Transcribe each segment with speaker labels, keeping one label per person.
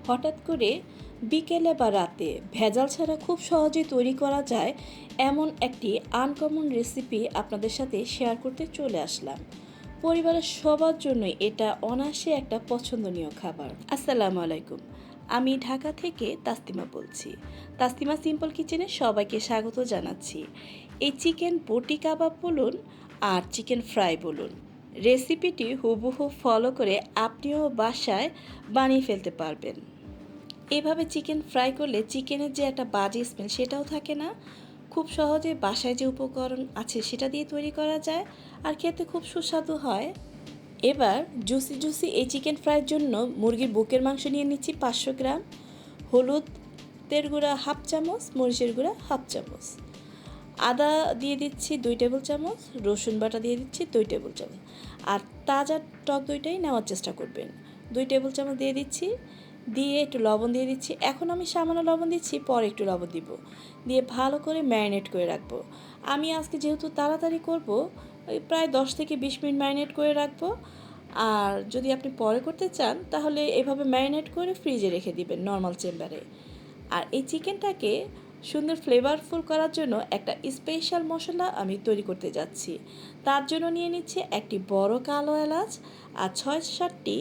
Speaker 1: হঠাৎ করে বিকেলে বা রাতে ভেজাল ছাড়া খুব সহজেই তৈরি করা যায় এমন একটি আনকমন রেসিপি আপনাদের সাথে শেয়ার করতে চলে আসলাম। পরিবারের সবার জন্যই এটা অনায়াসে একটা পছন্দনীয় খাবার। আসসালামু আলাইকুম, আমি ঢাকা থেকে তাসলিমা বলছি। তাসলিমা সিম্পল কিচেনে সবাইকে স্বাগত জানাচ্ছি। এই চিকেন বটিকাবাব বলুন আর চিকেন ফ্রাই বলুন, রেসিপিটি হুবহু ফলো করে আপনিও বাসায় বানিয়ে ফেলতে পারবেন। এভাবে চিকেন ফ্রাই করলে চিকেনের যে একটা বাজে স্মেল সেটাও থাকে না। খুব সহজে বাসায় যে উপকরণ আছে সেটা দিয়ে তৈরি করা যায়, আর খেতে খুব সুস্বাদু হয়। এবার জুসি এই চিকেন ফ্রাইয়ের জন্য মুরগির বুকের মাংস নিয়ে নিচ্ছি 500 গ্রাম, হলুদের গুঁড়া হাফ চামচ, মরিচের গুঁড়া হাফ চামচ, আদা দিয়ে দিচ্ছি 2 টেবিল চামচ, রসুন বাটা দিয়ে দিচ্ছি 2 টেবিল চামচ, আর তাজা টক দইটাই নেওয়ার চেষ্টা করবেন। 2 টেবিল চামচ দিয়ে দিচ্ছি, দিয়ে একটু লবণ দিয়ে দিচ্ছি। এখন আমি সামান্য লবণ দিচ্ছি, পরে একটু লবণ দিব, দিয়ে ভালো করে ম্যারিনেট করে রাখবো। আমি আজকে যেহেতু তাড়াতাড়ি করব, প্রায় 10 থেকে 20 মিনিট ম্যারিনেট করে রাখবো। আর যদি আপনি পরে করতে চান তাহলে এভাবে ম্যারিনেট করে ফ্রিজে রেখে দিবেন নর্মাল চেম্বারে। আর এই চিকেনটাকে সুন্দর ফ্লেভারফুল করার জন্য একটা স্পেশাল মশলা আমি তৈরি করতে যাচ্ছি। তার জন্য নিয়ে নিচ্ছি একটি বড় কালো এলাচ আর 6-7টি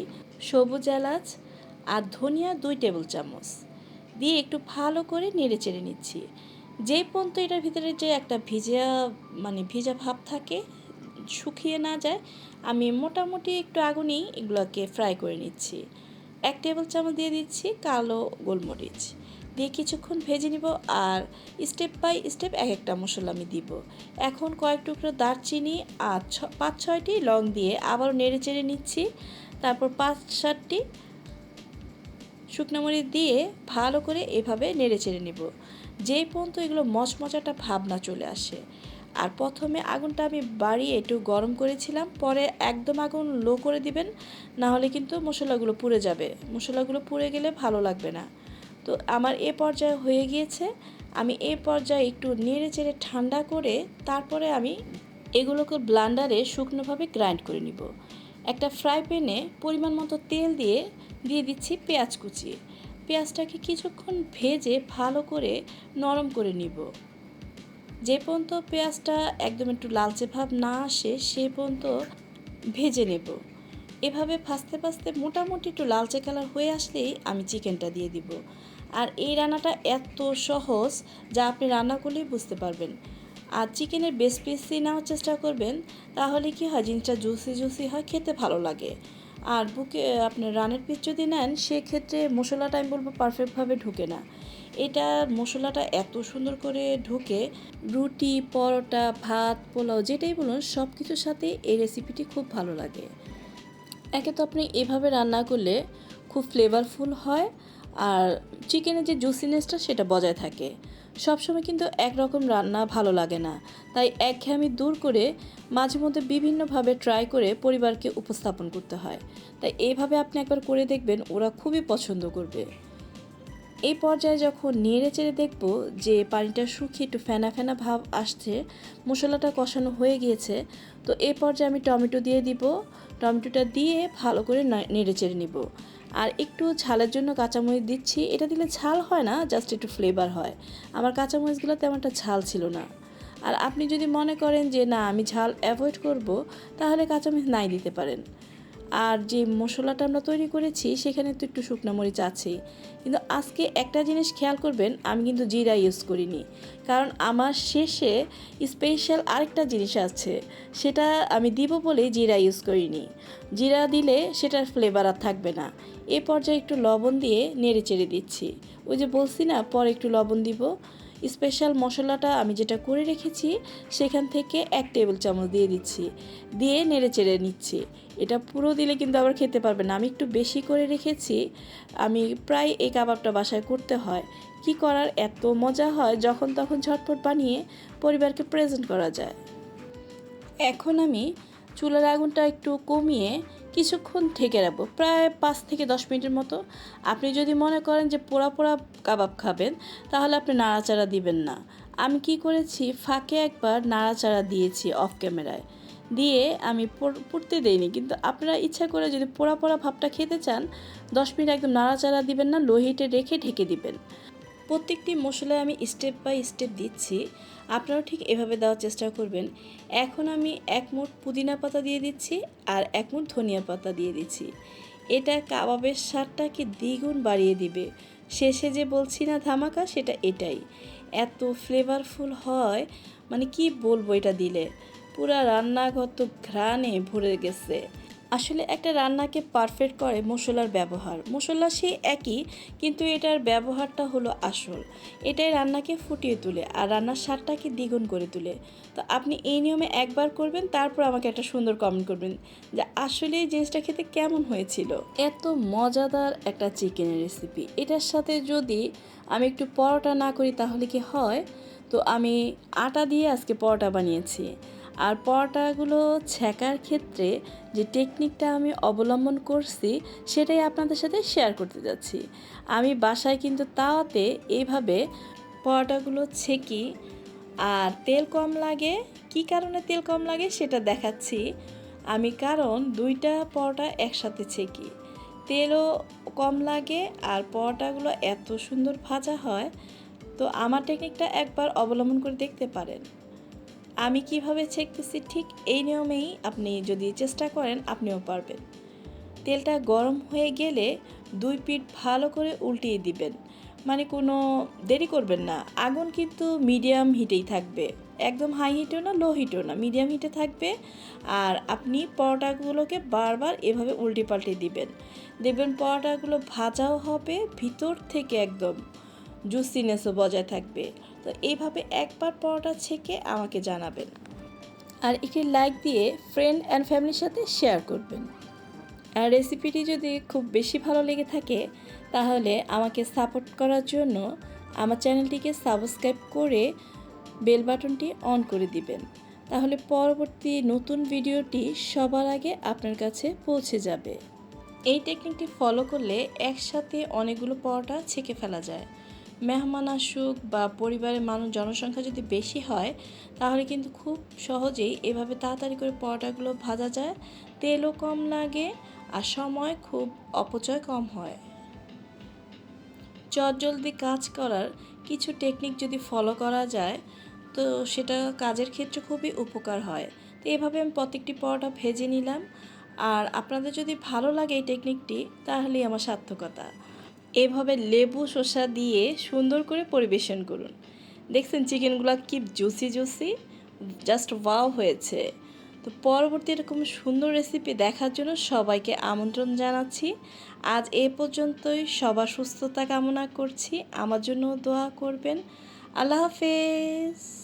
Speaker 1: সবুজ এলাচ, আর ধনিয়া 2 টেবিল চামচ দিয়ে একটু ভালো করে নেড়ে চেড়ে নিচ্ছি। যেই পর্যন্ত এটার ভিতরে যে একটা ভিজা ভাব থাকে, শুকিয়ে না যায়, আমি মোটামুটি একটু আগুনেই এগুলোকে ফ্রাই করে নিচ্ছি। 1 টেবিল চামচ দিয়ে দিচ্ছি কালো গোলমরিচ, দিয়ে কিছুক্ষণ ভেজে নিব। আর স্টেপ বাই স্টেপ এক একটা মশলা আমি দিব। এখন কয়েক টুকরো দারচিনি আর 5-6টি লং দিয়ে আবারও নেড়ে চেড়ে নিচ্ছি। তারপর 5-7টি শুকনো মরিচ দিয়ে ভালো করে এভাবে নেড়ে চেড়ে নেব, যেই পর্যন্ত এগুলো মচমচাটা ভাব না চলে আসে। আর প্রথমে আগুনটা আমি বাড়িয়ে একটু গরম করেছিলাম, পরে একদম আগুন লো করে দিবেন, না হলে কিন্তু মশলাগুলো পুড়ে যাবে। মশলাগুলো পুড়ে গেলে ভালো লাগবে না। তো আমার এ পর্যায়ে হয়ে গিয়েছে। আমি এ পর্যায়ে একটু নেড়ে চেড়ে ঠান্ডা করে তারপরে আমি এগুলোকে ব্লান্ডারে শুকনোভাবে গ্রাইন্ড করে নিব। একটা ফ্রাই প্যানে পরিমাণ মতো তেল দিয়ে দিচ্ছি পেঁয়াজ কুচি। পেঁয়াজটাকে কিছুক্ষণ ভেজে ভালো করে নরম করে নিব। যে পর্যন্ত পেঁয়াজটা একদম একটু লালচে ভাব না আসে সে পর্যন্ত ভেজে নেব। এভাবে ভাজতে ভাজতে মোটামুটি একটু লালচে কালার হয়ে আসলেই আমি চিকেনটা দিয়ে দিব। আর এই রান্নাটা এত সহজ যা আপনি রান্না করলেই বুঝতে পারবেন। আর চিকেনের বেশ পিসই নেওয়ার চেষ্টা করবেন, তাহলে কি হয়, জিনিসটা জুসি হয়, খেতে ভালো লাগে। আর বুকে আপনার রানের পিস যদি নেন সেক্ষেত্রে মশলাটা আমি বলবো পারফেক্টভাবে ঢুকে না। এটা মশলাটা এত সুন্দর করে ঢুকে রুটি, পরোটা, ভাত, পোলাও যেটাই বলুন সব কিছুর সাথে এই রেসিপিটি খুব ভালো লাগে। একে তো আপনি এভাবে রান্না করলে খুব ফ্লেভারফুল হয়, আর চিকেনের যে জুসিনেসটা সেটা বজায় থাকে। সবসময় কিন্তু একরকম রান্না ভালো লাগে না, তাই একঘেয়েমি দূর করে মাঝে মধ্যে বিভিন্নভাবে ট্রাই করে পরিবারকে উপস্থাপন করতে হয়। তাই এইভাবে আপনি একবার করে দেখবেন, ওরা খুবই পছন্দ করবে। এই পর্যায়ে যখন নেড়ে চেড়ে দেখব যে পানিটা শুকিয়ে একটু ফেনা ফেনা ভাব আসছে, মশলাটা কষানো হয়ে গিয়েছে, তো এই পর্যায়ে আমি টমেটো দিয়ে দিব। টমেটোটা দিয়ে ভালো করে নেড়ে চেড়ে নিব। আর একটু ঝালের জন্য কাঁচামরিচ দিচ্ছি। এটা দিলে ঝাল হয় না, জাস্ট একটু ফ্লেভার হয়। আমার কাঁচামরিচগুলো তেমন একটা ঝাল ছিল না। আর আপনি যদি মনে করেন যে না আমি ঝাল অ্যাভয়েড করব, তাহলে কাঁচামরিচ নাই দিতে পারেন। আর যে মশলাটা আমরা তৈরি করেছি সেখানে তো একটু শুকনো মরিচ আছেই, কিন্তু আজকে একটা জিনিস খেয়াল করবেন, আমি কিন্তু জিরা ইউজ করিনি। কারণ আমার শেষে স্পেশাল আরেকটা জিনিস আছে, সেটা আমি দিব বলেই জিরা ইউজ করিনি। জিরা দিলে সেটার ফ্লেভার আর থাকবে না। এ পর্যায়ে একটু লবণ দিয়ে নেড়ে চেড়ে দিচ্ছি। ওই যে বলছি না পরে একটু লবণ দিব। স্পেশাল মশলাটা আমি যেটা করে রেখেছি সেখান থেকে 1 টেবিল চামচ দিয়ে দিচ্ছি, দিয়ে নেড়ে চেড়ে নিচ্ছি। এটা পুরো দিলে কিন্তু আবার খেতে পারবে না, আমি একটু বেশি করে রেখেছি। আমি প্রায় এই কাবাবটা বাসায় করতে হয়, কি করার, এত মজা হয় যখন তখন ঝটপট বানিয়ে পরিবারকে প্রেজেন্ট করা যায়। এখন আমি চুলার আগুনটা একটু কমিয়ে কিছুক্ষণ ঢেকে রাখবো, প্রায় 5 থেকে 10 মিনিটের মতো। আপনি যদি মনে করেন যে পোড়া পোড়া কাবাব খাবেন তাহলে আপনি নাড়াচাড়া দিবেন না। আমি কি করেছি, ফাঁকে একবার নাড়াচাড়া দিয়েছি অফ ক্যামেরায়, দিয়ে আমি পুড়তে দেইনি, কিন্তু আপনারা ইচ্ছা করে যদি পোড়া পোড়া ভাবটা খেতে চান 10 মিনিট একদম নাড়াচাড়া দিবেন না, লো হিটে রেখে ঢেকে দিবেন। প্রত্যেকটি মশলায় আমি স্টেপ বাই স্টেপ দিচ্ছি, আপনারাও ঠিক এভাবে দেওয়ার চেষ্টা করবেন। এখন আমি 1 মুঠ পুদিনা পাতা দিয়ে দিচ্ছি আর 1 মুঠ ধনিয়া পাতা দিয়ে দিচ্ছি। এটা কাবাবের স্বাদটাকে দ্বিগুণ বাড়িয়ে দিবে। শেষে যে বলছি না ধামাকা, সেটা এটাই। এত ফ্লেভারফুল হয়, মানে কি বলবো, এটা দিলে পুরা রান্নাঘর তো ঘ্রাণে ভরে গেছে। আসলে একটা রান্নাকে পারফেক্ট করে মশলার ব্যবহার। মশলা সেই একই, কিন্তু এটার ব্যবহারটা হলো আসল। এটাই রান্নাকে ফুটিয়ে তোলে আর রান্নার স্বাদটাকে দ্বিগুণ করে তোলে। তো আপনি এই নিয়মে একবার করবেন, তারপর আমাকে একটা সুন্দর কমেন্ট করবেন যে আসলে এই জিনিসটা খেতে কেমন হয়েছিল। এত মজাদার একটা চিকেনের রেসিপি, এটার সাথে যদি আমি একটু পরোটা না করি তাহলে কি হয়? তো আমি আটা দিয়ে আজকে পরোটা বানিয়েছি। আর পরোটাগুলো ছেঁকার ক্ষেত্রে যে টেকনিকটা আমি অবলম্বন করছি সেটাই আপনাদের সাথে শেয়ার করতে যাচ্ছি। আমি বাসায় কিন্তু তাওয়াতে এইভাবে পরোটাগুলো ছেঁকি, আর তেল কম লাগে। কি কারণে তেল কম লাগে সেটা দেখাচ্ছি আমি, কারণ 2টা পরোটা একসাথে ছেঁকি, তেলও কম লাগে আর পরোটাগুলো এত সুন্দর ভাজা হয়। তো আমার টেকনিকটা একবার অবলম্বন করে দেখতে পারেন। আমি কিভাবে ছেঁকতেছি ঠিক এই নিয়মেই আপনি যদি চেষ্টা করেন আপনিও পারবেন। তেলটা গরম হয়ে গেলে 2 পিঠ ভালো করে উল্টিয়ে দিবেন, মানে কোনো দেরি করবেন না। আগুন কিন্তু মিডিয়াম হিটেই থাকবে, একদম হাই হিটেও না, লো হিটেও না, মিডিয়াম হিটে থাকবে। আর আপনি পরোটাগুলোকে বারবার এভাবে উল্টে পাল্টে দিবেন, দেখবেন পরোটাগুলো ভাজাও হবে, ভিতর থেকে একদম জুসিনেসও বজায় থাকবে। তো এইভাবে একবার পরোটা ছেঁকে আমাকে জানাবেন, আর একটি লাইক দিয়ে ফ্রেন্ড অ্যান্ড ফ্যামিলির সাথে শেয়ার করবেন। আর রেসিপিটি যদি খুব বেশি ভালো লেগে থাকে তাহলে আমাকে সাপোর্ট করার জন্য আমার চ্যানেলটিকে সাবস্ক্রাইব করে বেল বাটনটি অন করে দিবেন, তাহলে পরবর্তী নতুন ভিডিওটি সবার আগে আপনার কাছে পৌঁছে যাবে। এই টেকনিকটি ফলো করলে একসাথে অনেকগুলো পরোটা ছেঁকে ফেলা যায়। মেহমান আসুক বা পরিবারের জনসংখ্যা যদি বেশি হয় তাহলে কিন্তু খুব সহজেই এভাবে তাড়াতাড়ি করে পরোটাগুলো ভাজা যায়, তেলও কম লাগে আর সময় খুব অপচয় কম হয়। চটজলদি কাজ করার কিছু টেকনিক যদি ফলো করা যায় তো সেটা কাজের ক্ষেত্রে খুবই উপকার হয়। তো এভাবে আমি প্রত্যেকটি পরোটা ভেজে নিলাম। আর আপনাদের যদি ভালো লাগে এই টেকনিকটি তাহলেই আমার সার্থকতা। এভাবে লেবু শসা দিয়ে সুন্দর করে পরিবেশন করুন। দেখছেন চিকেনগুলো কি জুসি জুসি, জাস্ট ওয়াও হয়েছে। তো পরবর্তী এরকম সুন্দর রেসিপি দেখার জন্য সবাইকে আমন্ত্রণ জানাচ্ছি। আজ এ পর্যন্তই, সবার সুস্থতা কামনা করছি, আমার জন্য দোয়া করবেন। আল্লাহ হাফেজ।